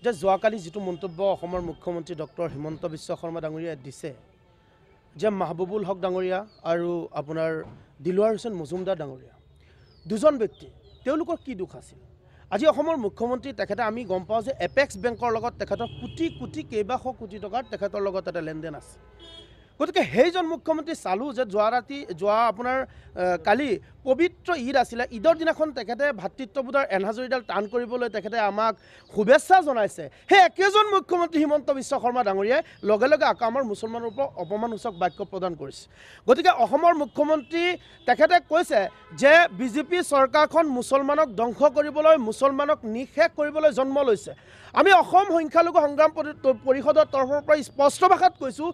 যে যোৱাকালি যিটো মন্তব্য অসমৰ মুখ্যমন্ত্ৰী ডক্টৰ হিমন্ত বিশ্ব শৰ্মা ডাঙৰীয়াই দিছে যে মাহবুবুল হক ডাঙৰীয়া আৰু আপোনাৰ দিলৱাৰ হুছেইন মজুমদাৰ ডাঙৰীয়া দুজন ব্যক্তি তেওঁলোকৰ কি দুখ আছিল আজি অসমৰ মুখ্যমন্ত্ৰী তেখেতে আমি গম পাওঁ যে এপেক্স বেংকৰ লগত তেখেতৰ কোটি কোটি কেইবাশ কোটি টকাৰ তেখেতৰ লগত এটা লেনদেন আছে গতিকে সেইজন মুখ্যমন্ত্ৰী চালোঁ যে যোৱা আপোনাৰ কালি পবিত্ৰ ঈদ আছিলে ঈদৰ দিনাখন তেখেতে ভাতৃত্ববোধৰ এনহাজৰীডাল টান কৰিবলৈ তেখেতে আমাক শুভেচ্ছা জনাইছে সেই একেজন মুখ্যমন্ত্ৰী হিমন্ত বিশ্ব শৰ্মা ডাঙৰীয়াই লগে লগে আকৌ আমাৰ মুছলমানৰ ওপৰত অপমানসূচক বাক্য প্ৰদান কৰিছে গতিকে অসমৰ মুখ্যমন্ত্ৰী তেখেতে কৈছে যে বিজেপি চৰকাৰখন মুছলমানক ধ্বংস কৰিবলৈ মুছলমানক নিঃশেষ কৰিবলৈ জন্ম লৈছে আমি অসম সংখ্যালঘু সংগ্ৰাম পৰিষদৰ তৰফৰ পৰা স্পষ্ট ভাষাত কৈছোঁ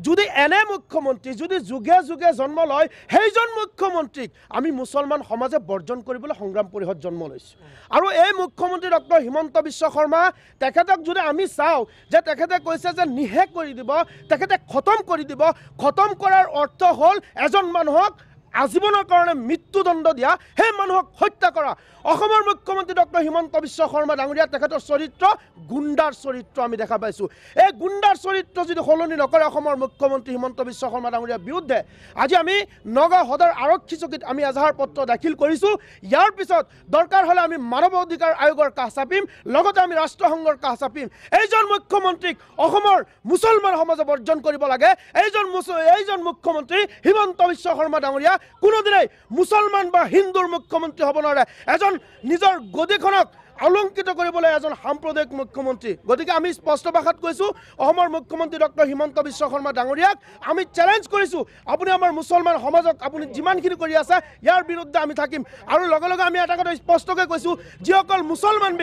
যদি এনে মুখ্যমন্ত্ৰী যদি যুগে যুগে জন্ম লয় সেইজন মুখ্যমন্ত্ৰীক আমি মুছলমান সমাজে বৰ্জন কৰিবলৈ সংগ্ৰাম পৰিষদ জন্ম লৈছোঁ আৰু এই মুখ্যমন্ত্ৰী ডক্টৰ হিমন্ত বিশ্ব শৰ্মা তেখেতক যদি আমি চাওঁ যে তেখেতে কৈছে যে নিশেষ কৰি দিব তেখেতে খতম কৰি দিব খতম কৰাৰ অৰ্থ হ'ল এজন মানুহক আজীৱনৰ কাৰণে মৃত্যুদণ্ড দিয়া সেই মানুহক হত্যা কৰা অসমৰ মুখ্যমন্ত্ৰী ডক্টৰ হিমন্ত বিশ্ব শৰ্মা ডাঙৰীয়া তেখেতৰ চৰিত্ৰ গুণ্ডাৰ চৰিত্ৰ আমি দেখা পাইছোঁ এই গুণ্ডাৰ চৰিত্ৰ যদি সলনি নকৰে অসমৰ মুখ্যমন্ত্ৰী হিমন্ত বিশ্ব শৰ্মা ডাঙৰীয়াৰ বিৰুদ্ধে আজি আমি নগাঁও সদৰ আৰক্ষী চকীত আমি এজাহাৰ পত্ৰ দাখিল কৰিছোঁ ইয়াৰ পিছত দৰকাৰ হ'লে আমি মানৱ অধিকাৰ আয়োগৰ কাষ চাপিম লগতে আমি ৰাষ্ট্ৰসংঘৰ কাষ চাপিম এইজন মুখ্যমন্ত্ৰীক অসমৰ মুছলমান সমাজে বৰ্জন কৰিব লাগে এইজন মুখ্যমন্ত্ৰী হিমন্ত বিশ্ব শৰ্মা ডাঙৰীয়া কোনোদিনাই মুছলমান বা হিন্দুৰ মুখ্যমন্ত্ৰী হ'ব নোৱাৰে এজন নিজৰ গদিখনক অলংকিত কৰিবলৈ এজন সাম্প্ৰদায়িক মুখ্যমন্ত্ৰী গতিকে আমি স্পষ্ট ভাষাত কৈছোঁ অসমৰ মুখ্যমন্ত্ৰী ডক্টৰ হিমন্ত বিশ্ব শৰ্মা ডাঙৰীয়াক আমি চেলেঞ্জ কৰিছোঁ আপুনি আমাৰ মুছলমান সমাজক আপুনি যিমানখিনি কৰি আছে ইয়াৰ বিৰুদ্ধে আমি থাকিম আৰু লগে লগে আমি এটা কথা স্পষ্টকৈ কৈছোঁ যিসকল মুছলমান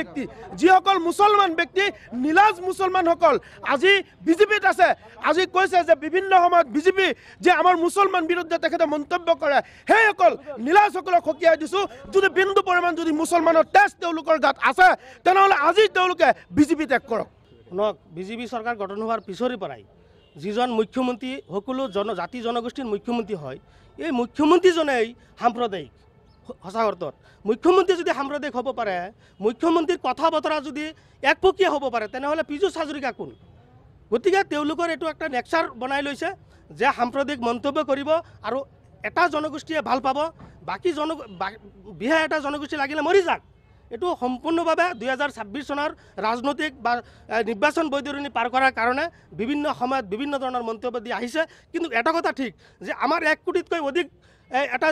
ব্যক্তি নীলাজ মুছলমানসকল আজি বিজেপিত আছে আজি কৈছে যে বিভিন্ন সময়ত বিজেপি যে আমাৰ মুছলমান বিৰুদ্ধে তেখেতে মন্তব্য কৰে সেইসকল নীলাজসকলক সকীয়াই দিছোঁ যদি বিন্দু পৰিমাণ যদি মুছলমানৰ তেজ তেওঁলোকৰ গাত আছে তেনেহ'লে আজি তেওঁলোকে বিজেপি ত্যাগ কৰক শুনক বিজেপি চৰকাৰ গঠন হোৱাৰ পিছৰে পৰাই যিজন মুখ্যমন্ত্ৰী সকলো জাতি জনগোষ্ঠীৰ মুখ্যমন্ত্ৰী হয় এই মুখ্যমন্ত্ৰীজনেই সাম্প্ৰদায়িক সঁচা অৰ্থত মুখ্যমন্ত্ৰী যদি সাম্প্ৰদায়িক হ'ব পাৰে মুখ্যমন্ত্ৰীৰ কথা বতৰা যদি একপক্ষীয় হ'ব পাৰে তেনেহ'লে পীযুষ হাজৰিকা কোন গতিকে তেওঁলোকৰ এইটো একটা নেচাৰ বনাই লৈছে যে সাম্প্ৰদায়িক মন্তব্য কৰিব আৰু এটা জনগোষ্ঠীয়ে ভাল পাব বাকী বিহা এটা জনগোষ্ঠী লাগিলে মৰি যাক এইটো সম্পূৰ্ণভাৱে 2026 চনৰ ৰাজনৈতিক বা নিৰ্বাচন বৈতৰণি পাৰ কৰাৰ কাৰণে বিভিন্ন সময়ত বিভিন্ন ধৰণৰ মন্তব্য দি আহিছে কিন্তু এটা কথা ঠিক যে আমাৰ 1 কোটিতকৈ অধিক এটা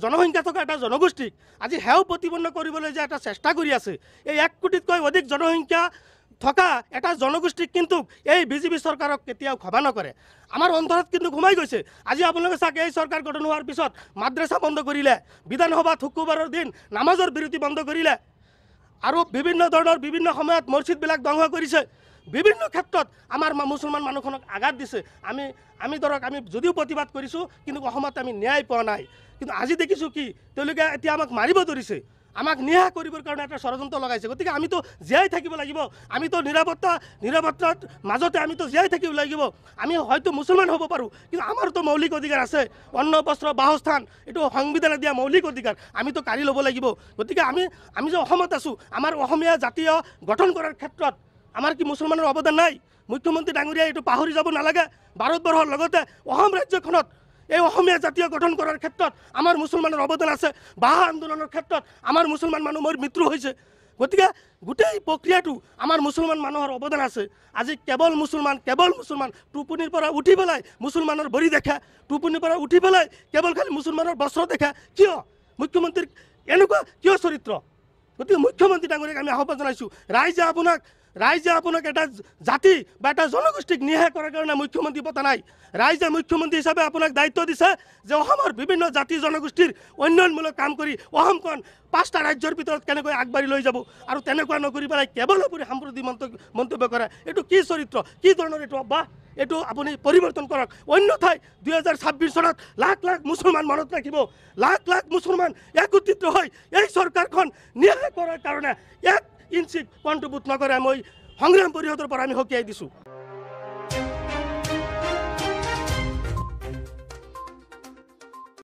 জনসংখ্যা থকা এটা জনগোষ্ঠীক আজি হেও প্ৰতিপন্ন কৰিবলৈ যে এটা চেষ্টা কৰি আছে এই 1 কোটিতকৈ অধিক জনসংখ্যা থকা এটা জনগোষ্ঠীক কিন্তু এই বিজেপি চৰকাৰক কেতিয়াও ক্ষমা নকৰে আমাৰ অন্তৰত কিন্তু ঘুমাই গৈছে আজি আপোনালোকে চাওক এই চৰকাৰ গঠন হোৱাৰ পিছত মাদ্ৰাছা বন্ধ কৰিলে বিধানসভাত শুক্ৰবাৰৰ দিন নামাজৰ বিৰতি বন্ধ কৰিলে আৰু বিভিন্ন ধৰণৰ বিভিন্ন সময়ত মছজিদবিলাক ধ্বংস কৰিছে বিভিন্ন ক্ষেত্ৰত আমাৰ মুছলমান মানুহখনক আঘাত দিছে আমি ধৰক আমি যদিও প্ৰতিবাদ কৰিছোঁ কিন্তু অসমত আমি ন্যায় পোৱা নাই কিন্তু আজি দেখিছোঁ কি তেওঁলোকে এতিয়া আমাক মাৰিব ধৰিছে আমাক নিয়া কৰিবৰ কাৰণে এটা ষড়যন্ত্ৰ লগাইছে গতিকে আমিতো জীয়াই থাকিব লাগিব আমিতো নিৰাপত্তাৰ মাজতে আমিতো জীয়াই থাকিব লাগিব আমি হয়তো মুছলমান হ'ব পাৰোঁ কিন্তু আমাৰতো মৌলিক অধিকাৰ আছে অন্ন বস্ত্ৰ বাসস্থান এইটো সংবিধানে দিয়া মৌলিক অধিকাৰ আমিতো কাঢ়ি ল'ব লাগিব গতিকে আমি যে অসমত আছোঁ আমাৰ অসমীয়া জাতীয় গঠন কৰাৰ ক্ষেত্ৰত আমাৰ কি মুছলমানৰ অৱদান নাই মুখ্যমন্ত্ৰী ডাঙৰীয়াই এইটো পাহৰি যাব নালাগে ভাৰতবৰ্ষৰ লগতে অসম ৰাজ্যখনত এই অসমীয়া জাতীয় গঠন কৰাৰ ক্ষেত্ৰত আমাৰ মুছলমানৰ অৱদান আছে বাহা আন্দোলনৰ ক্ষেত্ৰত আমাৰ মুছলমান মানুহৰ মৃত্যু হৈছে গতিকে গোটেই প্ৰক্ৰিয়াটো আমাৰ মুছলমান মানুহৰ অৱদান আছে আজি কেৱল মুছলমান টোপনিৰ পৰা উঠি পেলাই মুছলমানৰ ভৰি দেখা টোপনিৰ পৰা উঠি পেলাই কেৱল খালি মুছলমানৰ বস্ত্ৰ দেখা কিয় মুখ্যমন্ত্ৰীৰ এনেকুৱা কিয় চৰিত্ৰ গতিকে মুখ্যমন্ত্ৰী ডাঙৰীয়াক আমি আহ্বান জনাইছোঁ ৰাইজে আপোনাক এটা জাতি বা এটা জনগোষ্ঠীক নিয়া কৰাৰ কাৰণে মুখ্যমন্ত্ৰী পতা নাই ৰাইজে মুখ্যমন্ত্ৰী হিচাপে আপোনাক দায়িত্ব দিছে যে অসমৰ বিভিন্ন জাতি জনগোষ্ঠীৰ উন্নয়নমূলক কাম কৰি অসমখন 5টা ৰাজ্যৰ ভিতৰত কেনেকৈ আগবাঢ়ি লৈ যাব আৰু তেনেকুৱা নকৰি পেলাই কেৱল আপুনি সাম্প্ৰদায়িক মন্তব্য কৰে এইটো কি চৰিত্ৰ কি ধৰণৰ এইটো অভ্যাস এইটো আপুনি পৰিৱৰ্তন কৰক অন্যথাই 2026 চনত লাখ মুছলমান মনত ৰাখিব লাখ মুছলমান একত্ৰিত হৈ এই চৰকাৰখন নিয়া কৰাৰ কাৰণে 1 ইঞ্চি কণ্ট্ৰিবিউট নকৰে মই সংগ্ৰাম পৰিষদৰ পৰা আমি সকীয়াই দিছোঁ